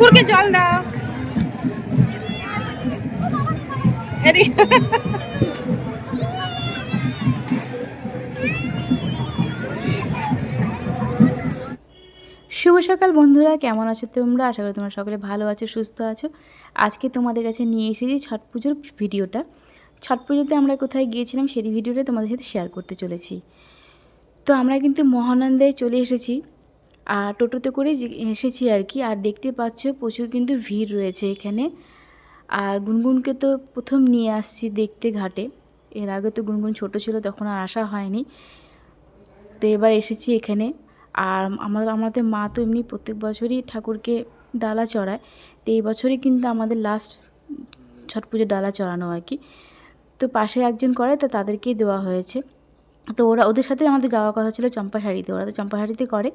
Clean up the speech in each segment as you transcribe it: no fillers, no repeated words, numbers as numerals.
কুকুরকে জল দাও। শুভ সকাল বন্ধুরা, কেমন আছো তোমরা? আশা করি তোমরা সকলে ভালো আছো, সুস্থ আছো। আজকে তোমাদের কাছে নিয়ে এসেছি ছট পুজোর ভিডিওটা। ছট পুজোতে আমরা কোথায় গিয়েছিলাম সেই ভিডিওটা তোমাদের সাথে শেয়ার করতে চলেছি। তো আমরা কিন্তু মহানন্দায় চলে এসেছি, আর টোটোতে করে এসেছি আর কি। আর দেখতে পাচ্ছ প্রচুর কিন্তু ভিড় রয়েছে এখানে। আর গুনগুনকে তো প্রথম নিয়ে আসছি দেখতে ঘাটে। এর আগে তো গুনগুন ছোট ছিল, তখন আর আসা হয়নি। তো এবার এসেছি এখানে। আর আমাদের মা তো এমনি প্রত্যেক বছরই ঠাকুরকে ডালা চড়ায়। তো এই বছরই কিন্তু আমাদের লাস্ট ছট পুজোর ডালা চড়ানো আর কি। তো পাশে একজন করে, তো তাদেরকেই দেওয়া হয়েছে। তো ওদের সাথে আমাদের যাওয়ার কথা ছিল চম্পাহাড়িতে। ওরা তো চম্পাহাড়িতে করে,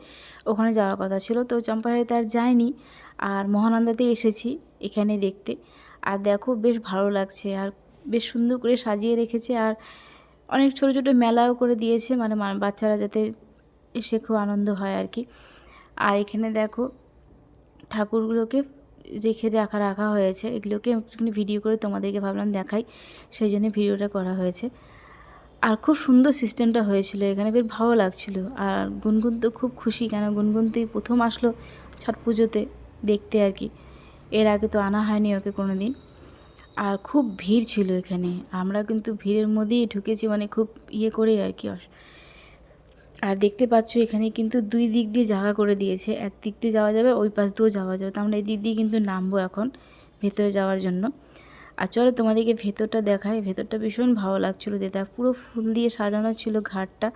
ওখানে যাওয়ার কথা ছিল। তো চম্পাহাড়িতে আর যায়নি, আর মহানন্দাতে এসেছি এখানে দেখতে। আর দেখো বেশ ভালো লাগছে, আর বেশ সুন্দর করে সাজিয়ে রেখেছে। আর অনেক ছোটো ছোটো মেলাও করে দিয়েছে, মানে বাচ্চারা যাতে এসে খুব আনন্দ হয় আর কি। আর এখানে দেখো ঠাকুরগুলোকে রাখা হয়েছে। এগুলোকে একটুখানি ভিডিও করে তোমাদেরকে ভাবলাম দেখাই, সেই জন্য ভিডিওটা করা হয়েছে। আর খুব সুন্দর সিস্টেমটা হয়েছিল এখানে, বেশ ভালো লাগছিল। আর গুনগুন তো খুব খুশি, কেন গুনগুন তো প্রথম আসলো ছট পুজোতে দেখতে আর কি। এর আগে তো আনা হয়নি ওকে কোনো দিন। আর খুব ভিড় ছিল এখানে, আমরা কিন্তু ভিড়ের মধ্যেই ঢুকেছি, মানে খুব করে আর কি। আর দেখতে পাচ্ছ এখানে কিন্তু দুই দিক দিয়ে জায়গা করে দিয়েছে, এক দিক দিয়ে যাওয়া যাবে, ওই পাশ দিয়েও যাওয়া যাবে। তো আমরা এই দিক দিয়ে কিন্তু নামবো এখন ভেতরে যাওয়ার জন্য। আর চলো তোমাদেরকে ভেতরটা দেখাই। ভেতরটা ভীষণ ভালো লাগছিলো, যেটা পুরো ফুল দিয়ে সাজানো ছিল ঘাটটা।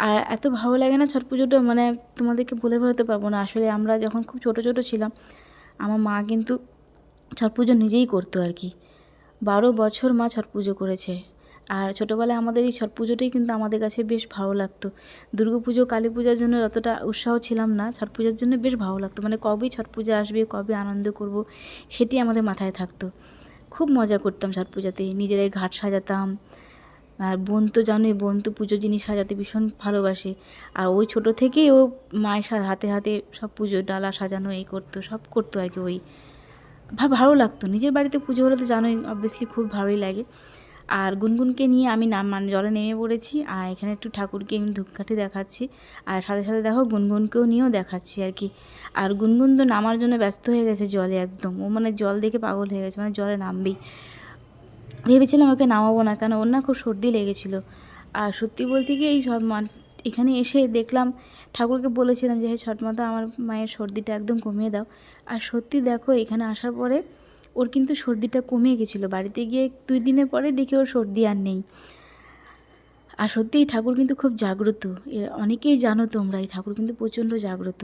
আর এত ভালো লাগে না ছট পুজোটা, মানে তোমাদেরকে বলে বোঝাতে পারবো না। আসলে আমরা যখন খুব ছোট ছোট ছিলাম, আমার মা কিন্তু ছট পুজো নিজেই করতো আর কি। 12 বছর মা ছট পুজো করেছে। আর ছোটোবেলায় আমাদের এই ছট পুজোটাই কিন্তু আমাদের কাছে বেশ ভালো লাগতো। দুর্গা পুজো, কালী পূজার জন্য যতটা উৎসাহ ছিলাম না, ছট পুজোর জন্য বেশ ভালো লাগতো। মানে কবেই ছট পূজা আসবে, কবে আনন্দ করব, সেটি আমাদের মাথায় থাকতো। খুব মজা করতাম ছট পূজাতে, নিজেরাই ঘাট সাজাতাম। আর বোন তো জানোই, বোন তো পুজো জিনিস সাজাতে ভীষণ ভালোবাসে। আর ওই ছোটো থেকেই ও মায়ের হাতে হাতে সব পুজো ডালা সাজানো এই করতো, সব করতো আর কি। ওই ভালো লাগতো। নিজের বাড়িতে পুজো হলে তো জানোই, অবভিয়াসলি খুব ভালোই লাগে। আর গুনগুনকে নিয়ে আমি জলে নেমে পড়েছি। আর এখানে একটু ঠাকুরকে আমি ধূপকাঠি দেখাচ্ছি, আর সাথে সাথে দেখো গুনগুনকেও নিয়েও দেখাচ্ছি আর কি। আর গুনগুন তো নামার জন্য ব্যস্ত হয়ে গেছে জলে একদম। ও মানে জল দেখে পাগল হয়ে গেছে, মানে জলে নামবেই। ভেবেছিলাম ওকে নামাবো না, কেন ওর না খুব সর্দি লেগেছিলো। আর সত্যি বলতে কি, এই সব এখানে এসে দেখলাম, ঠাকুরকে বলেছিলাম যে হে ছট মাতা, আমার মায়ের সর্দিটা একদম কমিয়ে দাও। আর সত্যি দেখো এখানে আসার পরে ওর কিন্তু সর্দিটা কমে গেছিলো। বাড়িতে গিয়ে 2 দিনের পরে দেখি ওর সর্দি আর নেই। আর সত্যিই ঠাকুর কিন্তু খুব জাগ্রত। অনেকেই জানো তোমরা, এই ঠাকুর কিন্তু প্রচণ্ড জাগ্রত।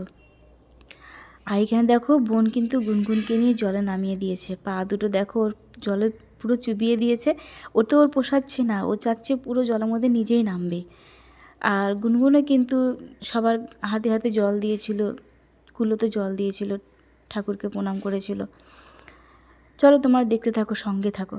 আর এখানে দেখো বোন কিন্তু গুনগুনকে নিয়ে জলে নামিয়ে দিয়েছে। পা দুটো দেখো ওর জলে পুরো চুবিয়ে দিয়েছে। ওতে ওর পোষাচ্ছে না, ও চাচ্ছে পুরো জলের মধ্যে নিজেই নামবে। আর গুনগুনও কিন্তু সবার হাতে হাতে জল দিয়েছিল, কুলোতে জল দিয়েছিল, ঠাকুরকে প্রণাম করেছিল। চলো তোমরা দেখতে থাকো, সঙ্গে থাকো।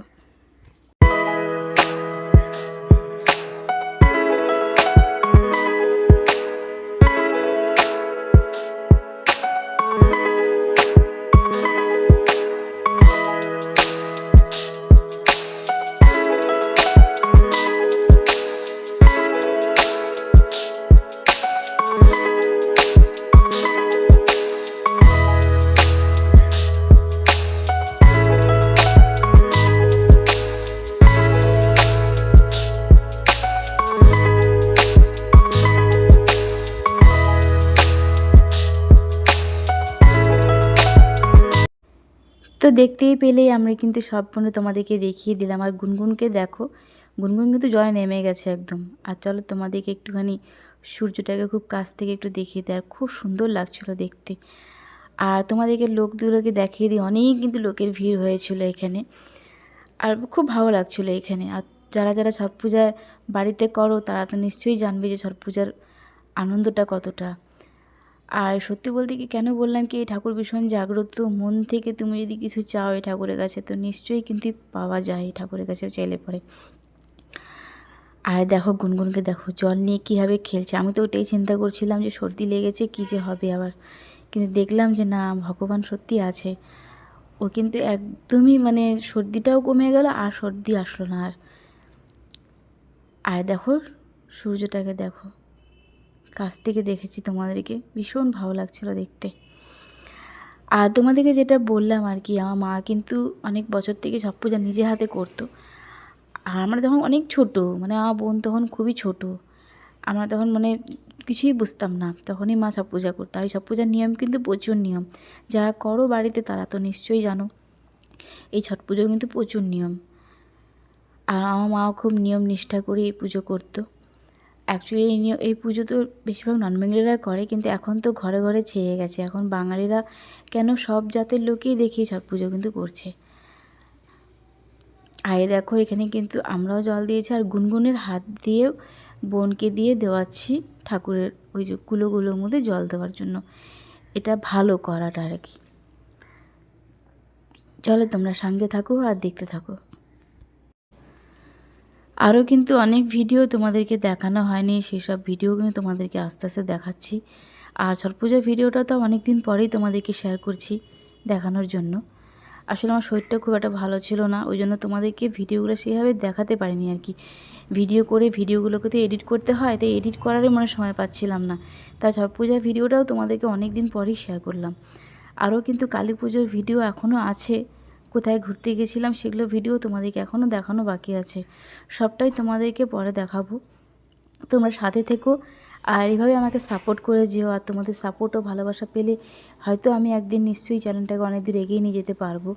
তো দেখতেই পেলেই আমরা কিন্তু সম্পূর্ণ তোমাদেরকে দেখিয়ে দিলাম। আর গুনগুনকে দেখো, গুনগুন কিন্তু জলে নেমে গেছে একদম। আর চলো তোমাদেরকে একটুখানি সূর্যটাকে খুব কাছ থেকে একটু দেখিয়ে দেয়, খুব সুন্দর লাগছিলো দেখতে। আর তোমাদেরকে লোকগুলোকে দেখিয়ে দিই, অনেক কিন্তু লোকের ভিড় হয়েছিল এখানে। আর খুব ভালো লাগছিলো এখানে। আর যারা যারা ছট পূজায় বাড়িতে করো, তারা তো নিশ্চয়ই জানবে যে ছট পূজার আনন্দটা কতটা। আর সত্যি বলতে কি, কেন বললাম কি, এই ঠাকুর ভীষণ জাগ্রত। মন থেকে তুমি যদি কিছু চাও এই ঠাকুরের কাছে, তো নিশ্চয়ই কিন্তু পাওয়া যায় এই ঠাকুরের কাছে চাইলে পরে। আর দেখো গুনগুনকে দেখো জল নিয়ে কীভাবে খেলছে। আমি তো ওটাই চিন্তা করছিলাম যে সর্দি লেগেছে, কী যে হবে আবার। কিন্তু দেখলাম যে না, ভগবান সত্যি আছে। ও কিন্তু একদমই মানে সর্দিটাও কমে গেল আর সর্দি আসলো না আর। আর দেখো সূর্যটাকে দেখো, কাছ থেকে দেখেছি তোমাদেরকে, ভীষণ ভালো লাগছিলো দেখতে। আর তোমাদেরকে যেটা বললাম আর কি, আমার মা কিন্তু অনেক বছর থেকে ছট পূজা নিজে হাতে করতো। আর আমরা তখন অনেক ছোট, মানে আমার বোন তখন খুবই ছোট, আমরা তখন মানে কিছুই বুঝতাম না, তখনই মা ছট পূজা করতো। আর ছট পূজার নিয়ম কিন্তু প্রচুর নিয়ম, যারা করো বাড়িতে তারা তো নিশ্চয়ই জানো, এই ছট পুজো কিন্তু প্রচুর নিয়ম। আর আমার মাও খুব নিয়ম নিষ্ঠা করে এই পুজো করতো। অ্যাকচুয়ালি এই পুজো তো বেশিরভাগ নন বেঙ্গলিরা করে, কিন্তু এখন তো ঘরে ঘরে ছেয়ে গেছে, এখন বাঙালিরা কেন সব জাতের লোকেই দেখি ছট পুজো কিন্তু করছে। আর দেখো এখানে কিন্তু আমরাও জল দিয়েছি, আর গুনগুনের হাত দিয়ে বোনকে দিয়ে দেওয়াচ্ছি ঠাকুরের ওই যে কুলোগুলোর মধ্যে জল দেওয়ার জন্য। এটা ভালো করাটা আর কি। চলো তোমরা সঙ্গে থাকো আর দেখতে থাকো। আরও কিন্তু অনেক ভিডিও তোমাদেরকে দেখানো হয়নি, সেসব ভিডিও কিন্তু তোমাদেরকে আস্তে আস্তে দেখাচ্ছি। আর ছট পূজার ভিডিওটা তো অনেক দিন পরেই তোমাদেরকে শেয়ার করছি দেখানোর জন্য। আসলে আমার শরীরটা খুব একটা ভালো ছিল না, ওই জন্য তোমাদেরকে ভিডিওগুলো সেভাবে দেখাতে পারিনি আর কি। ভিডিও করে ভিডিওগুলোকে তো এডিট করতে হয়, তাই এডিট করারই মনে সময় পাচ্ছিলাম না। তাই ছট পূজার ভিডিওটাও তোমাদেরকে অনেক দিন পরেই শেয়ার করলাম। আরও কিন্তু কালী পুজোর ভিডিও এখনও আছে, কোথায় ঘুরতে গেছিলাম সেগুলো ভিডিও তোমাদেরকে এখনও দেখানো বাকি আছে, সবটাই তোমাদেরকে পরে দেখাবো। তোমরা সাথে থেকো আর এইভাবে আমাকে সাপোর্ট করে যেও। আর তোমাদের সাপোর্ট ও ভালোবাসা পেলে হয়তো আমি একদিন নিশ্চয়ই চ্যানেলটাকে অনেক দূর এগিয়ে নিয়ে যেতে পারবো।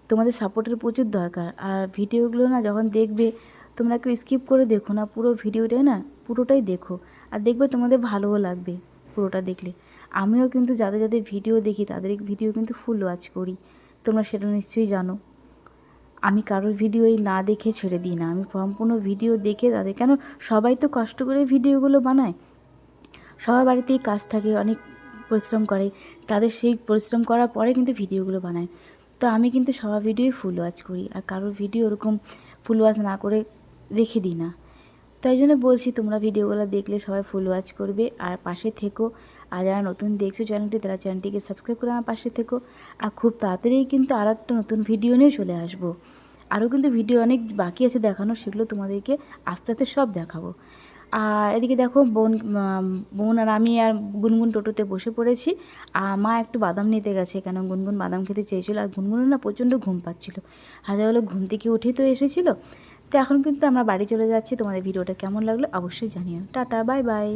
তোমাদের সাপোর্টের প্রচুর দরকার। আর ভিডিওগুলো না যখন দেখবে, তোমরা কেউ স্কিপ করে দেখো না, পুরো ভিডিওটাই না পুরোটাই দেখো, আর দেখবে তোমাদের ভালোও লাগবে পুরোটা দেখলে। আমিও কিন্তু যাদের যাদের ভিডিও দেখি তাদের ভিডিও কিন্তু ফুল ওয়াচ করি, তোমরা সেটা নিশ্চয়ই জানো। আমি কারোর ভিডিও না দেখে ছেড়ে দিই না, আমি সম্পূর্ণ ভিডিও দেখে তাদের, কেন সবাই তো কষ্ট করে ভিডিওগুলো বানায়, সবার বাড়িতেই কাজ থাকে, অনেক পরিশ্রম করে, তাদের সেই পরিশ্রম করার পরে কিন্তু ভিডিওগুলো বানায়। তো আমি কিন্তু সবার ভিডিওই ফুল ওয়াচ করি, আর কারোর ভিডিও ওরকম ফুল ওয়াচ না করে রেখে দিই না। তাই জন্য বলছি তোমরা ভিডিওগুলো দেখলে সবাই ফুল ওয়াচ করবে আর পাশে থেকো। আর যারা নতুন দেখছো চ্যানেলটি, তারা চ্যানেলটিকে সাবস্ক্রাইব করে আমার পাশে থেকো। আর খুব তাড়াতাড়ি কিন্তু আর একটা নতুন ভিডিও নিয়ে চলে আসবো। আরও কিন্তু ভিডিও অনেক বাকি আছে দেখানো, সেগুলো তোমাদেরকে আস্তে আস্তে সব দেখাবো। আর এদিকে দেখো বোন আর আমি আর গুনগুন টোটোতে বসে পড়েছি। আর মা একটু বাদাম নিতে গেছে, কেন গুনগুন বাদাম খেতে চেয়েছিলো, আর গুনগুনের না প্রচণ্ড ঘুম পাচ্ছিলো, হাজার হলো ঘুম থেকে উঠেই তো এসেছিলো। তো এখন কিন্তু আমরা বাড়ি চলে যাচ্ছি। তোমাদের ভিডিওটা কেমন লাগলো অবশ্যই জানিও। Tata, bye bye.